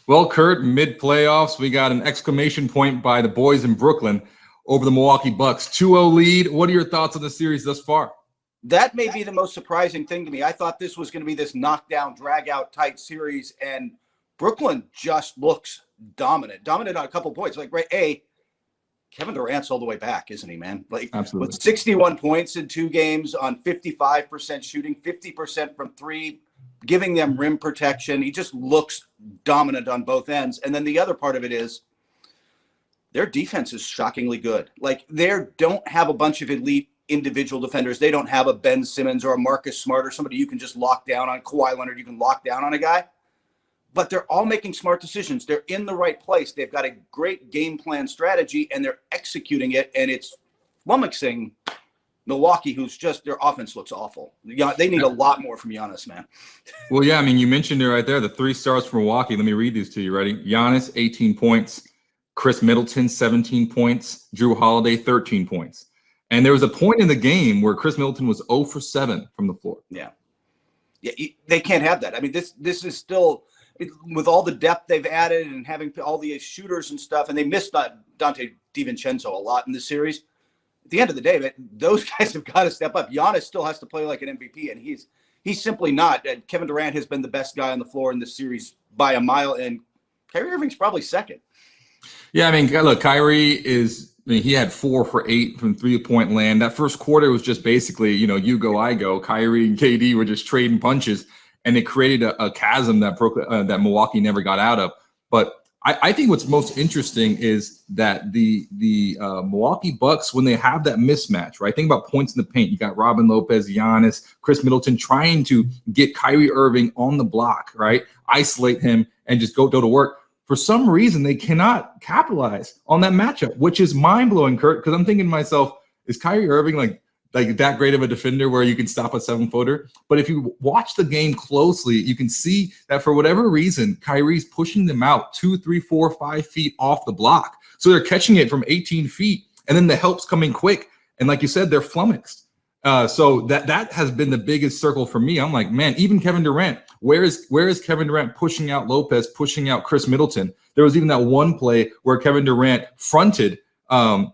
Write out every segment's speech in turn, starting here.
Well, Kurt, mid-playoffs, we got an exclamation point by the boys in Brooklyn over the Milwaukee Bucks. 2-0 lead. What are your thoughts on the series thus far? That may be the most surprising thing to me. I thought this was going to be this knockdown, drag-out type series, and Brooklyn just looks dominant on a couple points. Like, right, Kevin Durant's all the way back, isn't he, man? Like, absolutely. With 61 points in 2 games on 55% shooting, 50% from 3, giving them rim protection. He just looks dominant on both ends. And then the other part of it is their defense is shockingly good. Like, they don't have a bunch of elite individual defenders. They don't have a Ben Simmons or a Marcus Smart or somebody you can just lock down on. Kawhi Leonard, you can lock down on a guy. But they're all making smart decisions. They're in the right place. They've got a great game plan strategy, and they're executing it, and it's flummoxing Milwaukee, who's just, their offense looks awful. They need a lot more from Giannis, man. Well, yeah, I mean, you mentioned it right there, the 3 stars from Milwaukee. Let me read these to you. Ready? Giannis, 18 points. Chris Middleton, 17 points. Drew Holiday, 13 points. And there was a point in the game where Chris Middleton was 0 for 7 from the floor. Yeah, they can't have that. I mean, this is still, with all the depth they've added and having all the shooters and stuff, and they missed Dante DiVincenzo a lot in this series. At the end of the day, man, those guys have got to step up. Giannis still has to play like an MVP, and he's simply not. Kevin Durant has been the best guy on the floor in this series by a mile, and Kyrie Irving's probably second. Yeah, I mean, look, Kyrie he had 4 for 8 from 3-point land. That first quarter was just basically, you go, I go. Kyrie and KD were just trading punches, and it created a chasm that Milwaukee never got out of. But I think what's most interesting is that the Milwaukee Bucks, when they have that mismatch, right? Think about points in the paint. You got Robin Lopez, Giannis, Chris Middleton trying to get Kyrie Irving on the block, right? Isolate him and just go to work. For some reason, they cannot capitalize on that matchup, which is mind-blowing, Kurt, because I'm thinking to myself, is Kyrie Irving like that great of a defender where you can stop a 7-footer? But if you watch the game closely, you can see that for whatever reason, Kyrie's pushing them out 2, 3, 4, 5 feet off the block. So they're catching it from 18 feet, and then the help's coming quick. And like you said, they're flummoxed. So that has been the biggest circle for me. I'm like, man, even Kevin Durant, where is Kevin Durant pushing out Lopez, pushing out Chris Middleton? There was even that one play where Kevin Durant fronted, I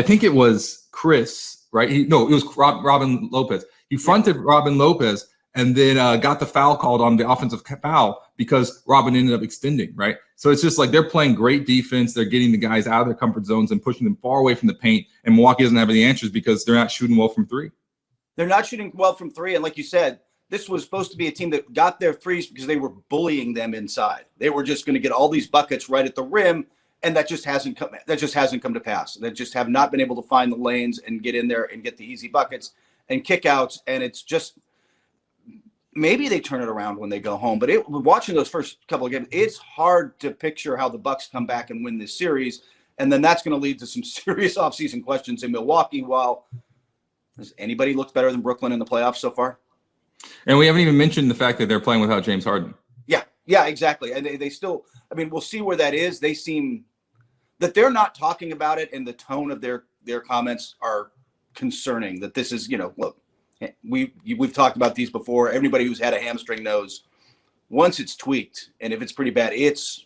think it was Chris, right? It was Robin Lopez. He fronted Robin Lopez and then got the foul called on the offensive foul because Robin ended up extending, right? So it's just like they're playing great defense. They're getting the guys out of their comfort zones and pushing them far away from the paint. And Milwaukee doesn't have any answers because they're not shooting well from 3. They're not shooting well from 3. And like you said, this was supposed to be a team that got their threes because they were bullying them inside. They were just going to get all these buckets right at the rim. And that just hasn't come to pass. They just have not been able to find the lanes and get in there and get the easy buckets and kickouts. And it's just, maybe they turn it around when they go home. But watching those first couple of games, it's hard to picture how the Bucks come back and win this series. And then that's going to lead to some serious offseason questions in Milwaukee. While has anybody looked better than Brooklyn in the playoffs so far? And we haven't even mentioned the fact that they're playing without James Harden. Yeah, exactly. And they still, I mean, we'll see where that is. They seem that they're not talking about it, and the tone of their comments are concerning. That this is, look, we've talked about these before. Everybody who's had a hamstring knows once it's tweaked, and if it's pretty bad, it's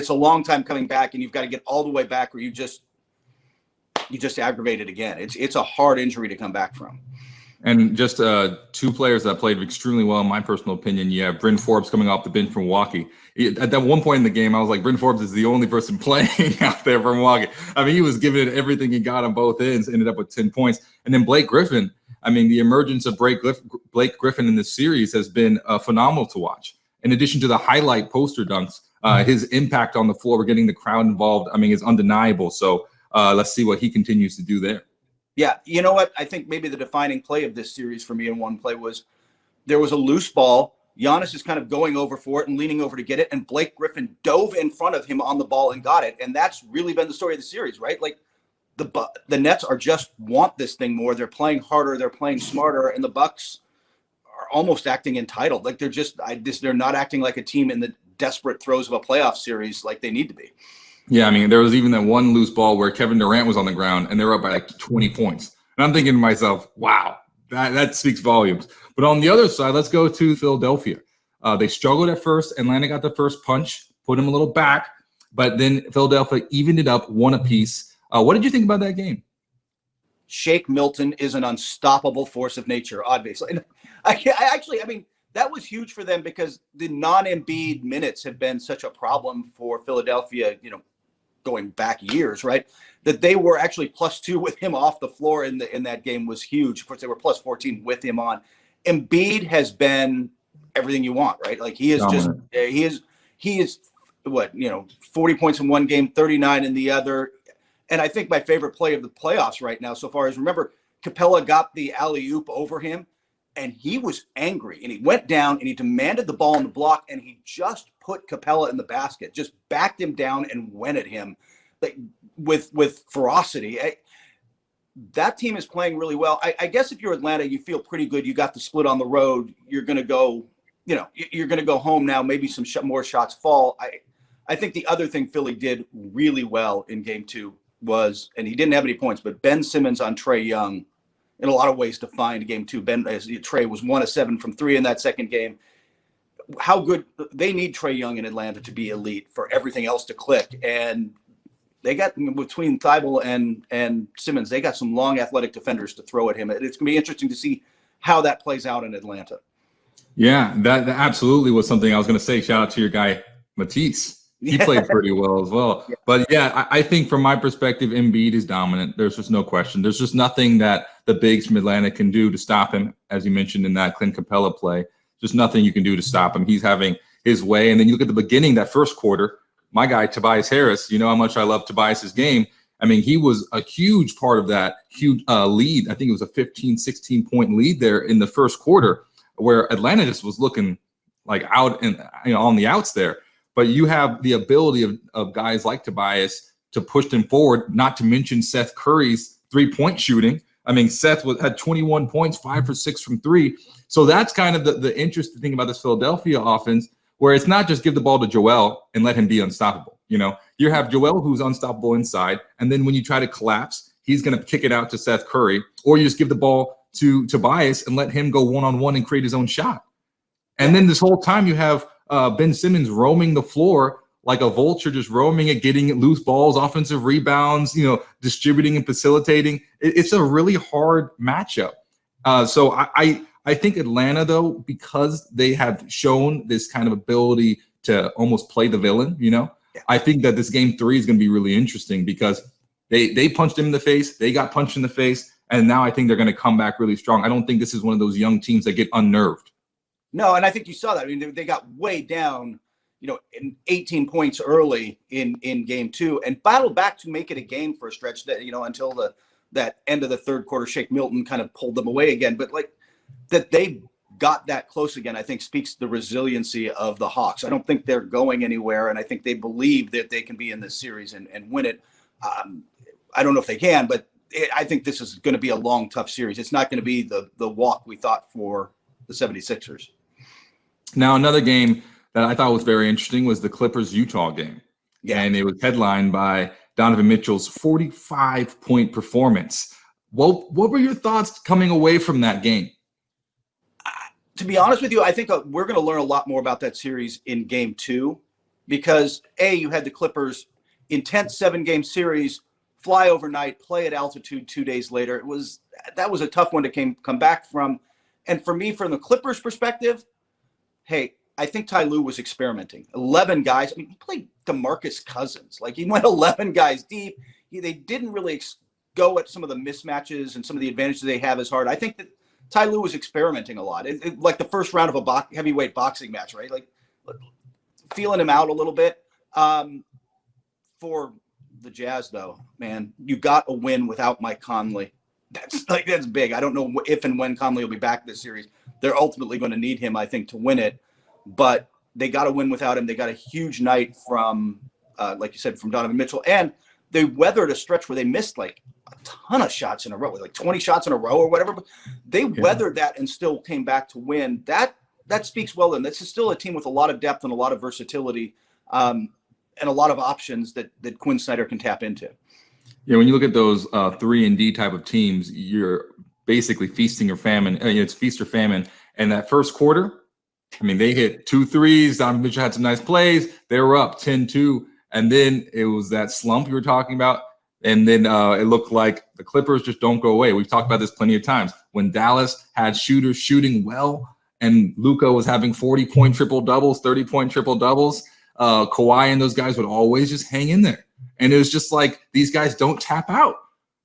a long time coming back, and you've got to get all the way back, or you just aggravate it again. It's a hard injury to come back from. And just 2 players that played extremely well, in my personal opinion. You have Bryn Forbes coming off the bench from Milwaukee. At that one point in the game, I was like, Bryn Forbes is the only person playing out there from Milwaukee. I mean, he was giving it everything he got on both ends, ended up with 10 points. And then Blake Griffin, I mean, the emergence of Blake Griffin in this series has been phenomenal to watch. In addition to the highlight poster dunks, his impact on the floor, getting the crowd involved, I mean, is undeniable. So let's see what he continues to do there. Yeah, you know what? I think maybe the defining play of this series for me in one play was there was a loose ball. Giannis is kind of going over for it and leaning over to get it, and Blake Griffin dove in front of him on the ball and got it. And that's really been the story of the series, right? Like the Nets are just want this thing more. They're playing harder, they're playing smarter, and the Bucks are almost acting entitled. Like they're not acting like a team in the desperate throes of a playoff series like they need to be. Yeah, I mean, there was even that one loose ball where Kevin Durant was on the ground and they were up by like 20 points. And I'm thinking to myself, wow, that speaks volumes. But on the other side, let's go to Philadelphia. They struggled at first. Atlanta got the first punch, put him a little back, but then Philadelphia evened it up, one apiece. What did you think about that game? Shake Milton is an unstoppable force of nature, obviously. I mean, that was huge for them because the non-Embiid minutes have been such a problem for Philadelphia, going back years, right? That they were actually +2 with him off the floor in that game was huge. Of course, they were +14 with him on. Embiid has been everything you want, right? Like he is Dominant. he is what, 40 points in one game, 39 in the other. And I think my favorite play of the playoffs right now so far is, remember, Capella got the alley-oop over him and he was angry and he went down and he demanded the ball in the block and he just put Capella in the basket, just backed him down and went at him like with ferocity. That team is playing really well. I guess if you're Atlanta, you feel pretty good. You got the split on the road. You're going to go, you're going to go home now. Maybe some more shots fall. I think the other thing Philly did really well in game 2 was, and he didn't have any points, but Ben Simmons on Trae Young in a lot of ways defined game 2. Trae was 1 of 7 from 3 in that second game. How good they need Trae Young in Atlanta to be elite for everything else to click. And they got, between Thibault and Simmons, they got some long athletic defenders to throw at him. It's going to be interesting to see how that plays out in Atlanta. Yeah, that absolutely was something I was going to say. Shout out to your guy, Matisse. He played pretty well as well. Yeah. But yeah, I think from my perspective, Embiid is dominant. There's just no question. There's just nothing that the bigs from Atlanta can do to stop him, as you mentioned in that Clint Capella play. Just nothing you can do to stop him. He's having his way. And then you look at the beginning, that first quarter, my guy, Tobias Harris, you know how much I love Tobias's game. I mean, he was a huge part of that huge lead. I think it was a 15, 16-point lead there in the first quarter where Atlanta just was looking like out and on the outs there. But you have the ability of guys like Tobias to push them forward, not to mention Seth Curry's three-point shooting. I mean, Seth had 21 points, 5 for 6 from 3. So that's kind of the interesting thing about this Philadelphia offense, where it's not just give the ball to Joel and let him be unstoppable. You have Joel who's unstoppable inside, and then when you try to collapse, he's going to kick it out to Seth Curry, or you just give the ball to Tobias and let him go one-on-one and create his own shot. And then this whole time you have Ben Simmons roaming the floor like a vulture, just roaming it, getting loose balls, offensive rebounds, distributing and facilitating. It's a really hard matchup. So I think Atlanta, though, because they have shown this kind of ability to almost play the villain, I think that this game 3 is going to be really interesting because they punched him in the face. They got punched in the face. And now I think they're going to come back really strong. I don't think this is one of those young teams that get unnerved. No, and I think you saw that. I mean, they got way down, in 18 points early in game 2 and battled back to make it a game for a stretch that, until that end of the third quarter. Shake Milton kind of pulled them away again. But like that they got that close again, I think speaks to the resiliency of the Hawks. I don't think they're going anywhere, and I think they believe that they can be in this series and win it. I don't know if they can, but I think this is going to be a long, tough series. It's not going to be the walk we thought for the 76ers. Now, another game that I thought was very interesting was the Clippers-Utah game. Yeah. And it was headlined by Donovan Mitchell's 45-point performance. What were your thoughts coming away from that game? To be honest with you, I think we're going to learn a lot more about that series in game 2 because, you had the Clippers intense 7-game series, fly overnight, play at altitude 2 days later. That was a tough one to come back from. And for me, from the Clippers perspective, hey, I think Ty Lue was experimenting. 11 guys. I mean, he played DeMarcus Cousins. Like, he went 11 guys deep. They didn't really go at some of the mismatches and some of the advantages they have as hard. I think that Ty Lue was experimenting a lot. Like the first round of a heavyweight boxing match, right? Like, feeling him out a little bit. For the Jazz, though, man, you got a win without Mike Conley. That's big. I don't know if and when Conley will be back this series. They're ultimately going to need him, I think, to win it. But they got to win without him. They got a huge night from, like you said, from Donovan Mitchell. And they weathered a stretch where they missed like a ton of shots in a row, like 20 shots in a row or whatever. But they weathered that and still came back to win. That speaks well. And this is still a team with a lot of depth and a lot of versatility and a lot of options that Quinn Snyder can tap into. Yeah, when you look at those 3-and-D type of teams, you're basically feasting or famine. It's feast or famine. And that first quarter, I mean, they hit 2 threes. Donovan Mitchell had some nice plays. They were up 10-2. And then it was that slump you were talking about. And then it looked like the Clippers just don't go away. We've talked about this plenty of times. When Dallas had shooters shooting well and Luka was having 40-point triple-doubles, 30-point triple-doubles, Kawhi and those guys would always just hang in there. And it was just like these guys don't tap out.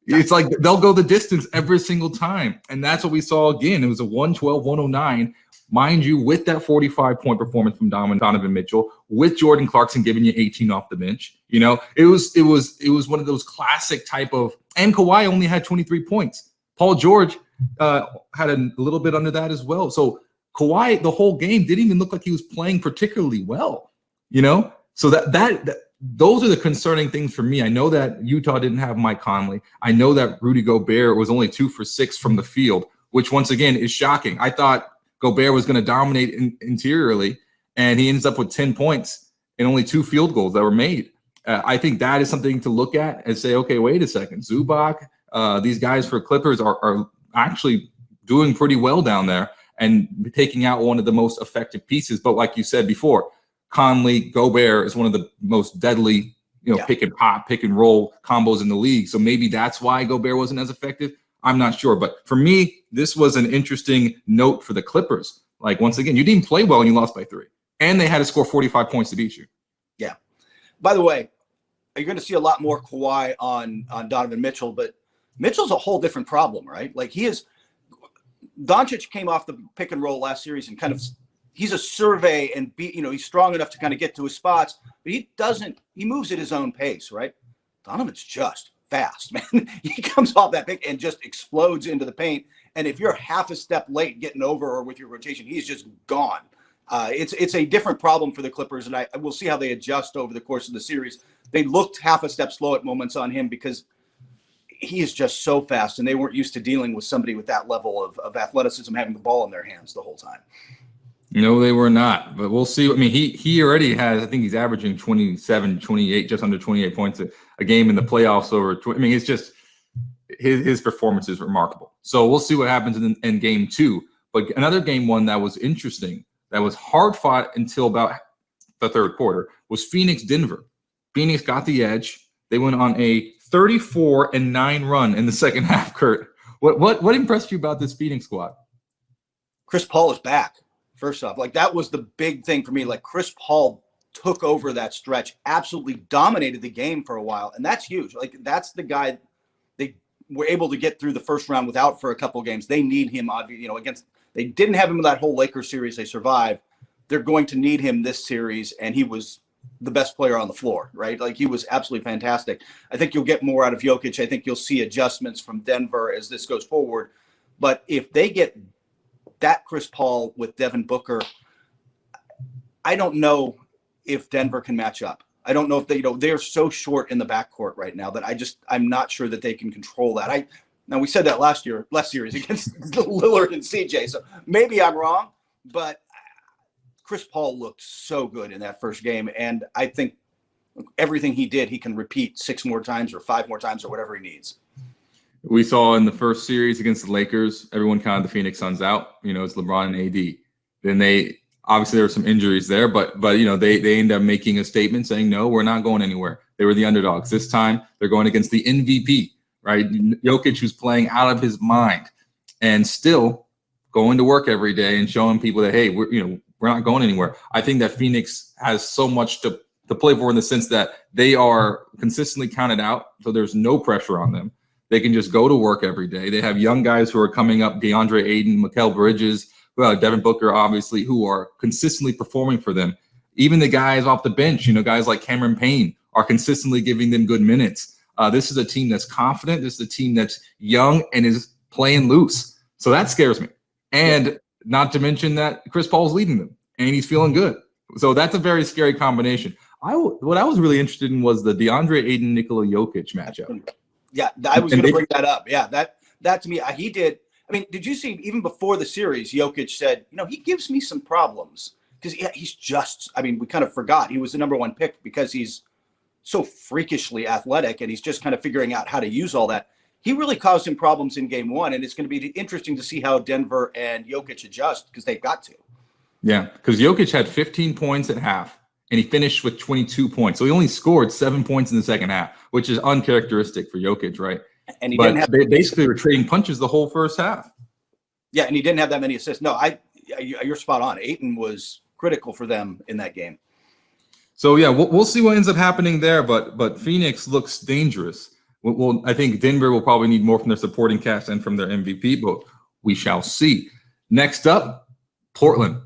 It's like they'll go the distance every single time. And that's what we saw again. It was a 112-109. Mind you, with that 45-point performance from Donovan Mitchell, with Jordan Clarkson giving you 18 off the bench, you know, it was one of those classic type of. And Kawhi only had 23 points. Paul George had a little bit under that as well. So Kawhi, the whole game, didn't even look like he was playing particularly well, you know. So that those are the concerning things for me. I know that Utah didn't have Mike Conley. I know that Rudy Gobert was only 2 for 6 from the field, which once again is shocking. I thought Gobert was going to dominate interiorly, and he ends up with 10 points and only 2 field goals that were made. I think that is something to look at and say, okay, wait a second. Zubac, these guys for Clippers are actually doing pretty well down there and taking out one of the most effective pieces. But like you said before, Conley, Gobert is one of the most deadly, pick and pop, pick and roll combos in the league. So maybe that's why Gobert wasn't as effective. I'm not sure. But for me, this was an interesting note for the Clippers. Like, once again, you didn't play well and you lost by 3. And they had to score 45 points to beat you. Yeah. By the way, you're going to see a lot more Kawhi on Donovan Mitchell, but Mitchell's a whole different problem, right? Like, Doncic came off the pick and roll last series and kind of, he's a survey and he's strong enough to kind of get to his spots, but he moves at his own pace, right? Donovan's just fast, man. He comes off that pick and just explodes into the paint. And if you're half a step late getting over or with your rotation, he's just gone. It's a different problem for the Clippers, and I will see how they adjust over the course of the series. They looked half a step slow at moments on him because he is just so fast, and they weren't used to dealing with somebody with that level of athleticism having the ball in their hands the whole time. No, they were not, but we'll see. I mean, he already has, I think he's averaging 27, 28, just under 28 points a game in the playoffs it's just his performance is remarkable. So we'll see what happens in game 2. But another game 1 that was interesting, that was hard fought until about the third quarter, was Phoenix-Denver. Phoenix got the edge. They went on a 34-9 run in the second half, Kurt. What impressed you about this Phoenix squad? Chris Paul is back. First off, like, that was the big thing for me. Like, Chris Paul took over that stretch, absolutely dominated the game for a while. And that's huge. Like, that's the guy they were able to get through the first round without for a couple of games. They need him, they didn't have him in that whole Lakers series. They survived. They're going to need him this series. And he was the best player on the floor, right? Like, he was absolutely fantastic. I think you'll get more out of Jokic. I think you'll see adjustments from Denver as this goes forward. But if they get that Chris Paul with Devin Booker, I don't know if Denver can match up. I don't know if they're so short in the backcourt right now that I'm not sure that they can control that. Now, we said that last series against Lillard and CJ, so maybe I'm wrong, but Chris Paul looked so good in that first game, and I think everything he did, he can repeat 6 more times or 5 more times or whatever he needs. We saw in the first series against the Lakers, everyone counted the Phoenix Suns out. It's LeBron and AD. Then obviously there were some injuries there, but they ended up making a statement saying, no, we're not going anywhere. They were the underdogs. This time they're going against the MVP, right? Jokic, who's playing out of his mind and still going to work every day and showing people that, hey, we're not going anywhere. I think that Phoenix has so much to play for in the sense that they are consistently counted out, so there's no pressure on them. They can just go to work every day. They have young guys who are coming up, DeAndre Ayton, Mikal Bridges, Devin Booker, obviously, who are consistently performing for them. Even the guys off the bench, guys like Cameron Payne are consistently giving them good minutes. This is a team that's confident. This is a team that's young and is playing loose. So that scares me. And not to mention that Chris Paul's leading them and he's feeling good. So that's a very scary combination. What I was really interested in was the DeAndre Ayton, Nikola Jokic matchup. Yeah, I was going to bring that up. Yeah, that to me, he did. I mean, did you see even before the series, Jokic said, he gives me some problems because he's just, we kind of forgot he was the number 1 pick because he's so freakishly athletic and he's just kind of figuring out how to use all that. He really caused him problems in game 1, and it's going to be interesting to see how Denver and Jokic adjust because they've got to. Yeah, because Jokic had 15 points at half, and he finished with 22 points. So he only scored 7 points in the second half, which is uncharacteristic for Jokic, right? And he didn't But have. they basically were trading punches the whole first half. Yeah, and he didn't have that many assists. No, you're spot on. Ayton was critical for them in that game. So yeah, we'll see what ends up happening there. But Phoenix looks dangerous. Well, I think Denver will probably need more from their supporting cast and from their MVP, but we shall see. Next up, Portland.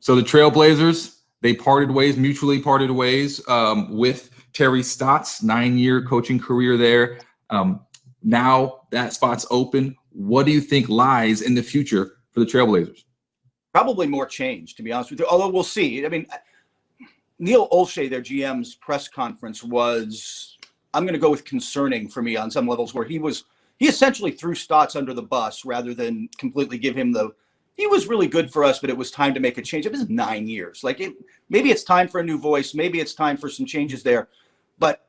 So the Trailblazers, they mutually parted ways with Terry Stotts, 9-year coaching career there. Now that spot's open. What do you think lies in the future for the Trailblazers? Probably more change, to be honest with you. Although we'll see. I mean, Neil Olshey, their GM's press conference was, I'm going to go with concerning for me on some levels, where he essentially threw Stotts under the bus rather than completely give him he was really good for us, but it was time to make a change. It was 9 years. Maybe it's time for a new voice. Maybe it's time for some changes there. But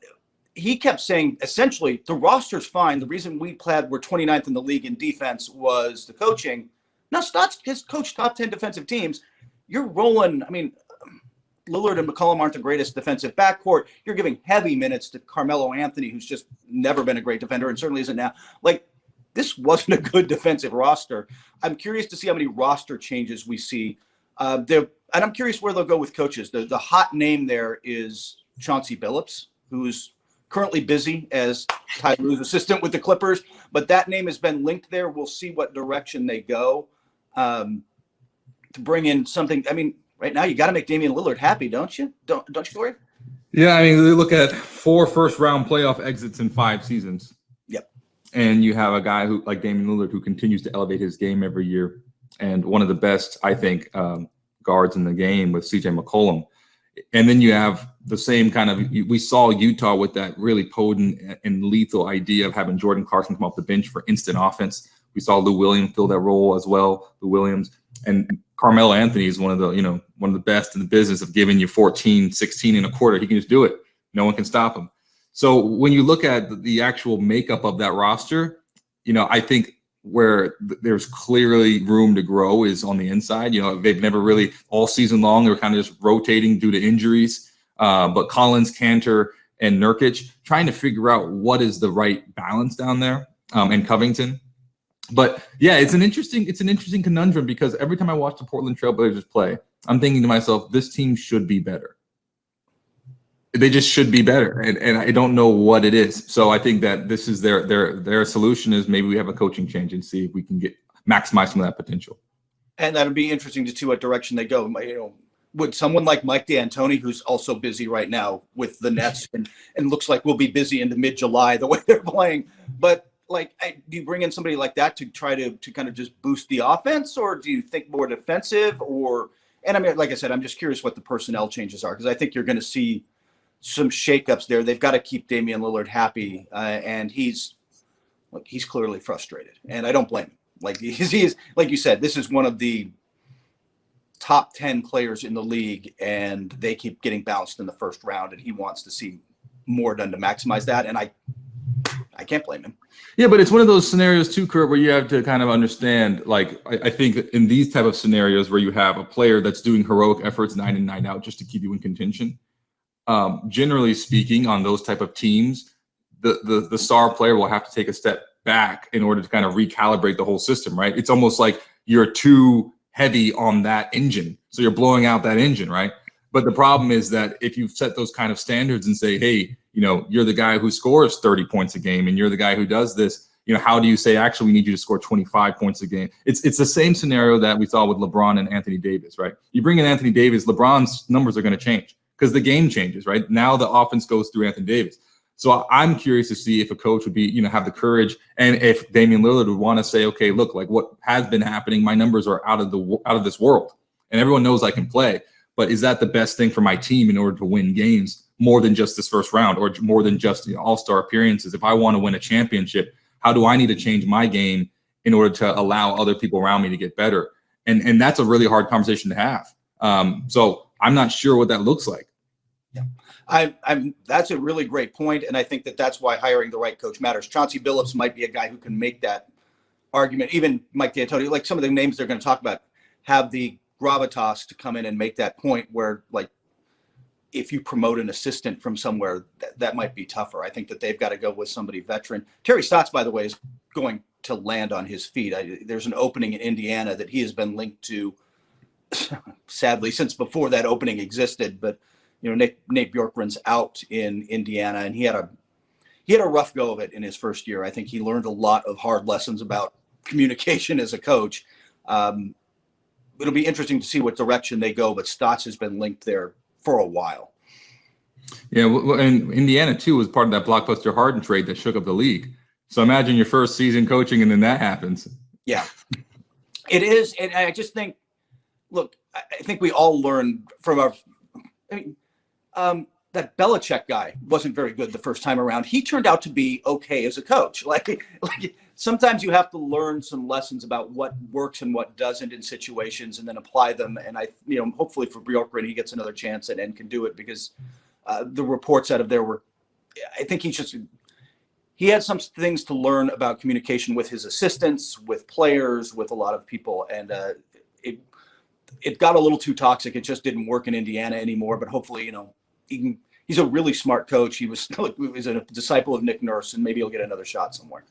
he kept saying, essentially, the roster's fine. The reason we're 29th in the league in defense was the coaching. Now, Stotts has coached top 10 defensive teams. You're rolling. I mean, Lillard and McCollum aren't the greatest defensive backcourt. You're giving heavy minutes to Carmelo Anthony, who's just never been a great defender and certainly isn't now. This wasn't a good defensive roster. I'm curious to see how many roster changes we see. And I'm curious where they'll go with coaches. The hot name there is Chauncey Billups, who's currently busy as Ty Lue's assistant with the Clippers, but that name has been linked there. We'll see what direction they go to bring in something. I mean, right now you got to make Damian Lillard happy, don't you? Don't you, Corey? Yeah, I mean, they look at 4 first-round playoff exits in 5 seasons. Yep. And you have a guy who, like Damian Lillard, who continues to elevate his game every year, and one of the best, I think, guards in the game with CJ McCollum. And then you have the same kind of, we saw Utah with that really potent and lethal idea of having Jordan Clarkson come off the bench for instant offense. We saw Lou Williams fill that role as well, Lou Williams. And Carmelo Anthony is one of the best in the business of giving you 14, 16 in a quarter. He can just do it. No one can stop him. So when you look at the actual makeup of that roster, I think where there's clearly room to grow is on the inside. They've never really, all season long, they were kind of just rotating due to injuries. But Collins, Cantor, and Nurkic trying to figure out what is the right balance down there, and Covington. But yeah, it's an interesting conundrum, because every time I watch the Portland Trailblazers play, I'm thinking to myself, this team should be better. They just should be better, and I don't know what it is. So I think that this is their solution is maybe we have a coaching change and see if we can maximize some of that potential. And that'd be interesting to see what direction they go. Would someone like Mike D'Antoni, who's also busy right now with the Nets and looks like we'll be busy into mid-July the way they're playing, but do you bring in somebody like that to try to kind of just boost the offense, or do you think more defensive? And I mean, like I said, I'm just curious what the personnel changes are, because I think you're going to see some shakeups there. They've got to keep Damian Lillard happy, and he's clearly frustrated, and I don't blame him. He's like you said, this is one of the top 10 players in the league, and they keep getting bounced in the first round, and he wants to see more done to maximize that, and I can't blame him. Yeah, but it's one of those scenarios too, Kurt, where you have to kind of understand, I think in these type of scenarios where you have a player that's doing heroic efforts 9 in, 9 out just to keep you in contention, generally speaking, on those type of teams, the star player will have to take a step back in order to kind of recalibrate the whole system, right? It's almost like you're too heavy on that engine, so you're blowing out that engine, right? But the problem is that if you set those kind of standards and say, hey, you're the guy who scores 30 points a game, and you're the guy who does this, how do you say, actually, we need you to score 25 points a game? It's the same scenario that we saw with LeBron and Anthony Davis, right? You bring in Anthony Davis, LeBron's numbers are going to change because the game changes, right? Now the offense goes through Anthony Davis. So I'm curious to see if a coach would be, have the courage, and if Damian Lillard would want to say, okay, look, what has been happening, my numbers are out of this world, and everyone knows I can play. But is that the best thing for my team in order to win games more than just this first round, or more than just all-star appearances? If I want to win a championship, how do I need to change my game in order to allow other people around me to get better? And that's a really hard conversation to have. So I'm not sure what that looks like. Yeah, that's a really great point, and I think that's why hiring the right coach matters. Chauncey Billups might be a guy who can make that argument. Even Mike D'Antoni, like some of the names they're going to talk about, have the gravitas to come in and make that point where, like, if you promote an assistant from somewhere, that might be tougher. I think that they've got to go with somebody veteran. Terry Stotts, by the way, is going to land on his feet. There's an opening in Indiana that he has been linked to, sadly, since before that opening existed. But Nate Bjorkgren's out in Indiana, and he had a rough go of it in his first year. I think he learned a lot of hard lessons about communication as a coach. It'll be interesting to see what direction they go, but Stotts has been linked there for a while. Yeah, and Indiana too was part of that blockbuster Harden trade that shook up the league. So imagine your first season coaching and then that happens. Yeah, it is. And I just think, look, I think we all learned from that Belichick guy wasn't very good the first time around. He turned out to be okay as a coach. Like sometimes you have to learn some lessons about what works and what doesn't in situations, and then apply them. And hopefully for Bjorkgren, he gets another chance and can do it, because the reports out of there were, I think he had some things to learn about communication with his assistants, with players, with a lot of people. And it got a little too toxic. It just didn't work in Indiana anymore, but hopefully, he's a really smart coach. He was a disciple of Nick Nurse, and maybe he'll get another shot somewhere.